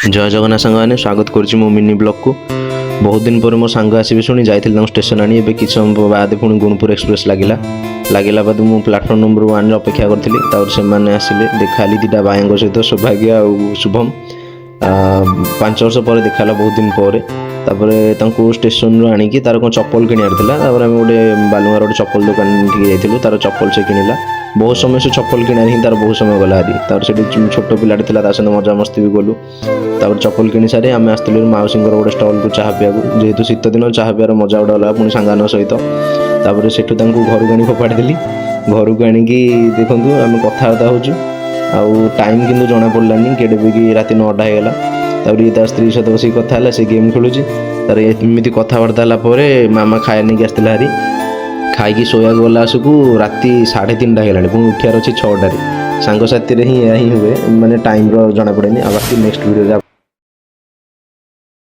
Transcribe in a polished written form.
जय जगन्नाथ सांग मैंने स्वागत करुच्ची मो मिनी ब्लॉग को। बहुत दिन पर मो सांग आसबे शुणी जाइए स्टेशन आनी ए कि समय बाद पुणी गुणपुर एक्सप्रेस लगिला बाद मुझे प्लाटफर्म नंबर 1 अपेक्षा करी से आसिले देखाली दुटा भाई सहित सौभाग्य आ शुभम 5 वर्ष पर देखाला बहुत दिन पर तापर स्टेशन रू आनिकी तार कौन चप्पल किणार आम गोटे बालुगार गोटे चप्पल दुकान जाइलु तार चप्पल से किणिला बहुत समय से चप्पल किणार ही तार बहुत समय गला हारी तार से छोट पिलाटे सहित मजा मस्ती भी गलु तापर चप्पल किणी सारी आम आसलु मौसी गोटे स्टल को चाह पीवा जेहेतु शीत दिन चाह पीवार मजा गोटे अलग पुणी सांगान सहित तापर से घर को आनी फोपाड़ी घर को आणिकी देखु आम कथबार्ता हो टाइम किंतु जना पड़लानी केडे भी राति 9टा होगला तापर ये तार स्त्री सहित बस कथा है से गेम खेलुची तार एमती कथबार्ता मामा खाया नहीं आसला हारी खाई शोया गला आसकू राति 3:30 होगा पुणी उठार अच्छे 6टार सांग साथी ही हुए माने टाइम जना पड़े बाकी नेक्स्ट वीडियो